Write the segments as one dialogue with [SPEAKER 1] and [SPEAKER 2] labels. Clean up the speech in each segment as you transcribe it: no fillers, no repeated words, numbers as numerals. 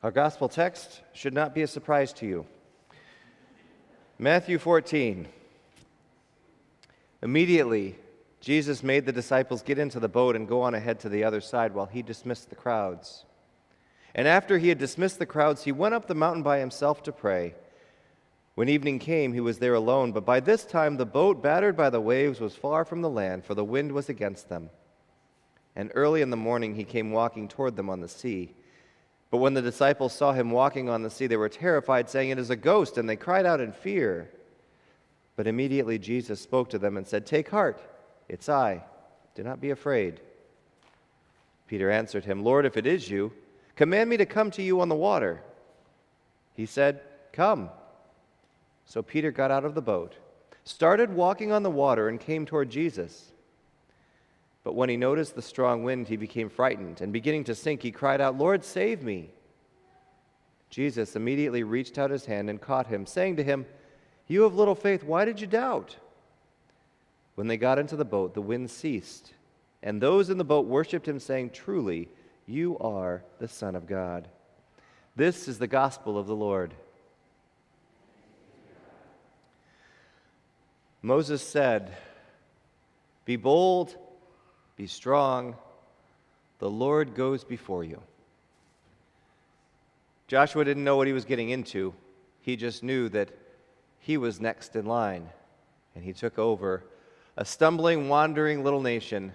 [SPEAKER 1] Our gospel text should not be a surprise to you. Matthew 14. Immediately, Jesus made the disciples get into the boat and go on ahead to the other side while he dismissed the crowds. And after he had dismissed the crowds, he went up the mountain by himself to pray. When evening came, he was there alone, but by this time the boat, battered by the waves, was far from the land, for the wind was against them. And early in the morning he came walking toward them on the sea. But when the disciples saw him walking on the sea, they were terrified, saying, "It is a ghost," and they cried out in fear. But immediately Jesus spoke to them and said, "Take heart, it's I. Do not be afraid." Peter answered him, "Lord, if it is you, command me to come to you on the water." He said, "Come." So Peter got out of the boat, started walking on the water, and came toward Jesus. But when he noticed the strong wind, he became frightened, and beginning to sink, he cried out, "Lord, save me." Jesus immediately reached out his hand and caught him, saying to him, "You of little faith, why did you doubt?" When they got into the boat, the wind ceased, and those in the boat worshipped him, saying, "Truly, you are the Son of God." This is the gospel of the Lord. Moses said, "Be bold, be strong, the Lord goes before you." Joshua didn't know what he was getting into. He just knew that he was next in line, and he took over a stumbling, wandering little nation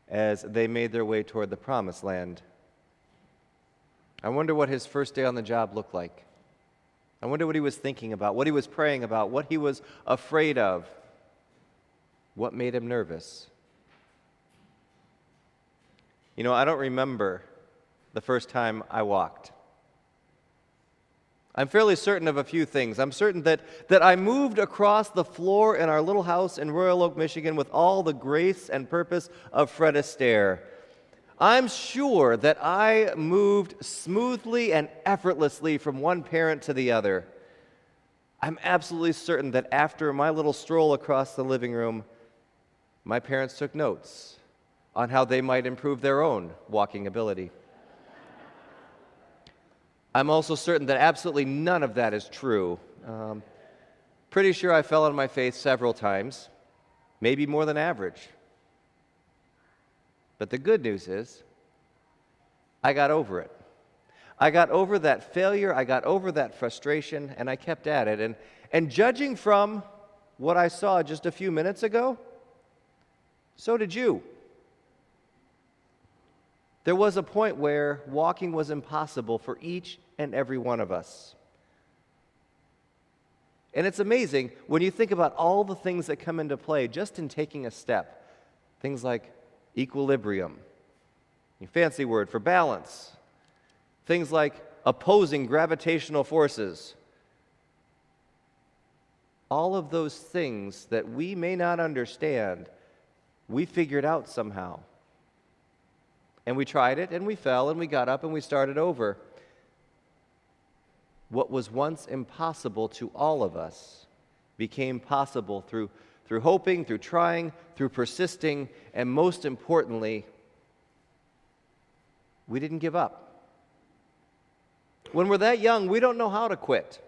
[SPEAKER 1] as they made their way toward the promised land. I wonder what his first day on the job looked like. I wonder what he was thinking about, what he was praying about, what he was afraid of, what made him nervous. You know, I don't remember the first time I walked. I'm fairly certain of a few things. I'm certain that I moved across the floor in our little house in Royal Oak, Michigan with all the grace and purpose of Fred Astaire. I'm sure that I moved smoothly and effortlessly from one parent to the other. I'm absolutely certain that after my little stroll across the living room, my parents took notes on how they might improve their own walking ability. I'm also certain that absolutely none of that is true. Pretty sure I fell on my face several times, maybe more than average. But the good news is, I got over it. I got over that failure, I got over that frustration, and I kept at it. And judging from what I saw just a few minutes ago, so did you. There was a point where walking was impossible for each and every one of us. And it's amazing when you think about all the things that come into play just in taking a step. Things like equilibrium, a fancy word for balance. Things like opposing gravitational forces. All of those things that we may not understand, we figured out somehow. And we tried it, and we fell, and we got up, and we started over. What was once impossible to all of us became possible through hoping, through trying, through persisting, and most importantly, we didn't give up. When we're that young, we don't know how to quit.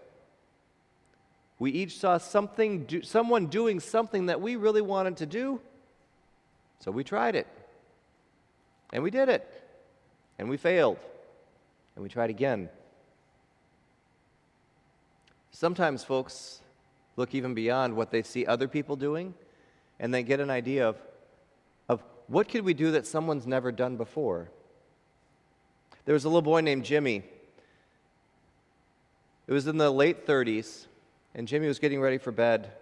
[SPEAKER 1] We each saw someone doing something that we really wanted to do, so we tried it. And we did it. And we failed. And we tried again. Sometimes folks look even beyond what they see other people doing, and they get an idea of what could we do that someone's never done before. There was a little boy named Jimmy. It was in the late 30s, and Jimmy was getting ready for bed.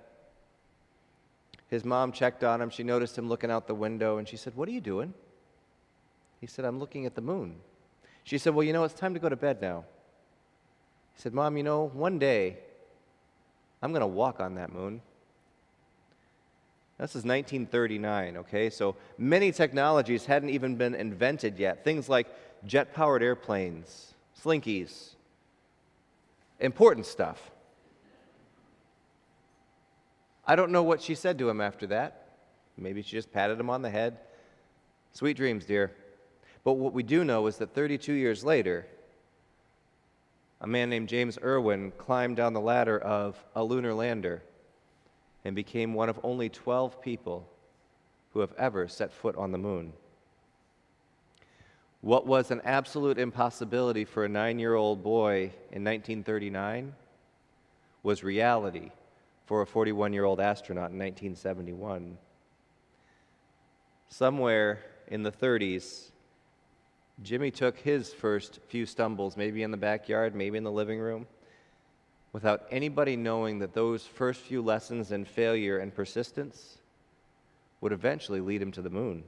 [SPEAKER 1] His mom checked on him. She noticed him looking out the window, and she said, "What are you doing?" He said, "I'm looking at the moon." She said, "Well, it's time to go to bed now." He said, "Mom, one day I'm going to walk on that moon." This is 1939, okay? So many technologies hadn't even been invented yet. Things like jet-powered airplanes, slinkies, important stuff. I don't know what she said to him after that. Maybe she just patted him on the head. "Sweet dreams, dear." But what we do know is that 32 years later, a man named James Irwin climbed down the ladder of a lunar lander and became one of only 12 people who have ever set foot on the moon. What was an absolute impossibility for a 9-year-old boy in 1939 was reality for a 41-year-old astronaut in 1971. Somewhere in the 30s, Jimmy took his first few stumbles, maybe in the backyard, maybe in the living room, without anybody knowing that those first few lessons in failure and persistence would eventually lead him to the moon.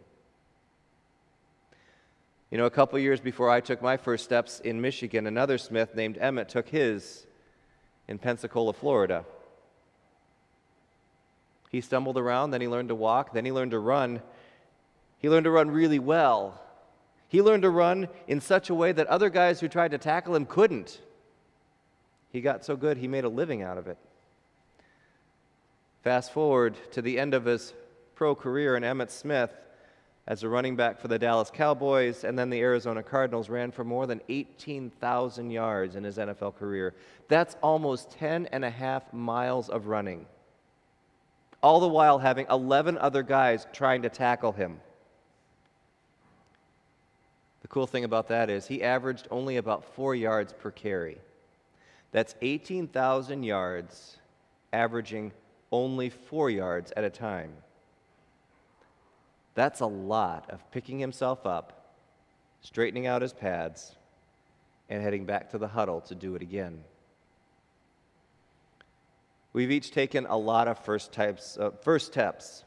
[SPEAKER 1] You know, a couple years before I took my first steps in Michigan, another Smith named Emmett took his in Pensacola, Florida. He stumbled around, then he learned to walk, then he learned to run. He learned to run really well. He learned to run in such a way that other guys who tried to tackle him couldn't. He got so good, he made a living out of it. Fast forward to the end of his pro career, and Emmitt Smith, as a running back for the Dallas Cowboys and then the Arizona Cardinals, ran for more than 18,000 yards in his NFL career. That's almost 10.5 miles of running, all the while having 11 other guys trying to tackle him. The cool thing about that is he averaged only about 4 yards per carry. That's 18,000 yards, averaging only 4 yards at a time. That's a lot of picking himself up, straightening out his pads, and heading back to the huddle to do it again. We've each taken a lot of first steps.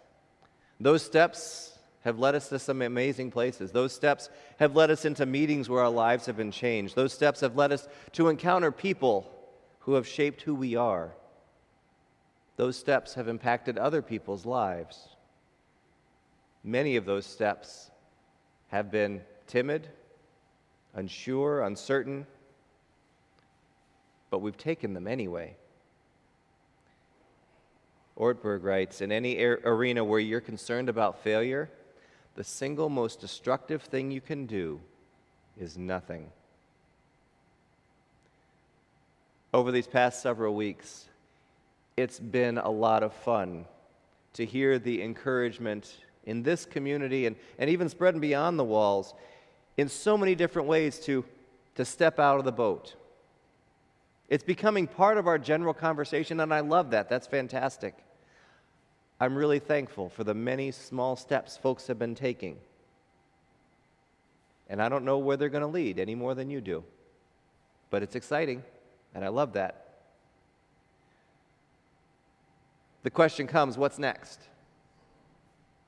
[SPEAKER 1] Those steps have led us to some amazing places. Those steps have led us into meetings where our lives have been changed. Those steps have led us to encounter people who have shaped who we are. Those steps have impacted other people's lives. Many of those steps have been timid, unsure, uncertain, but we've taken them anyway. Ortberg writes, in any arena where you're concerned about failure, the single most destructive thing you can do is nothing. Over these past several weeks, it's been a lot of fun to hear the encouragement in this community and even spreading beyond the walls in so many different ways to step out of the boat. It's becoming part of our general conversation, and I love that. That's fantastic. I'm really thankful for the many small steps folks have been taking. And I don't know where they're going to lead any more than you do. But it's exciting, and I love that. The question comes, what's next?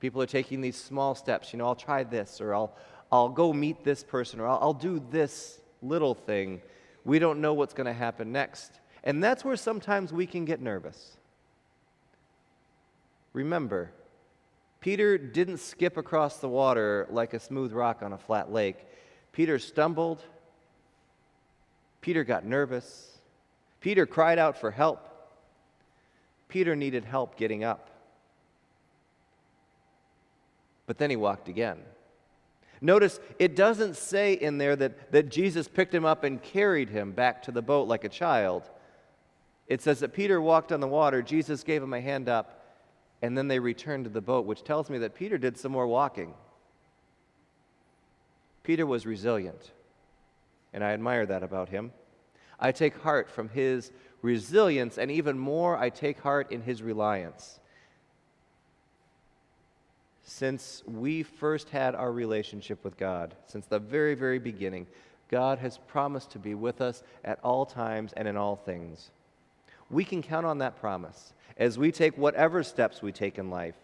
[SPEAKER 1] People are taking these small steps. You know, I'll try this, or I'll go meet this person, or I'll do this little thing. We don't know what's going to happen next. And that's where sometimes we can get nervous. Remember, Peter didn't skip across the water like a smooth rock on a flat lake. Peter stumbled. Peter got nervous. Peter cried out for help. Peter needed help getting up. But then he walked again. Notice, it doesn't say in there that Jesus picked him up and carried him back to the boat like a child. It says that Peter walked on the water, Jesus gave him a hand up, and then they returned to the boat, which tells me that Peter did some more walking. Peter was resilient, and I admire that about him. I take heart from his resilience, and even more, I take heart in his reliance. Since we first had our relationship with God, since the very, very beginning, God has promised to be with us at all times and in all things. We can count on that promise as we take whatever steps we take in life,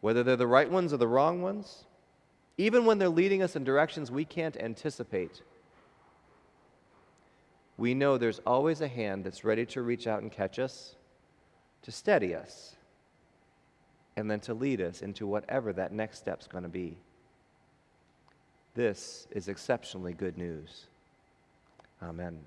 [SPEAKER 1] whether they're the right ones or the wrong ones, even when they're leading us in directions we can't anticipate. We know there's always a hand that's ready to reach out and catch us, to steady us, and then to lead us into whatever that next step's going to be. This is exceptionally good news. Amen.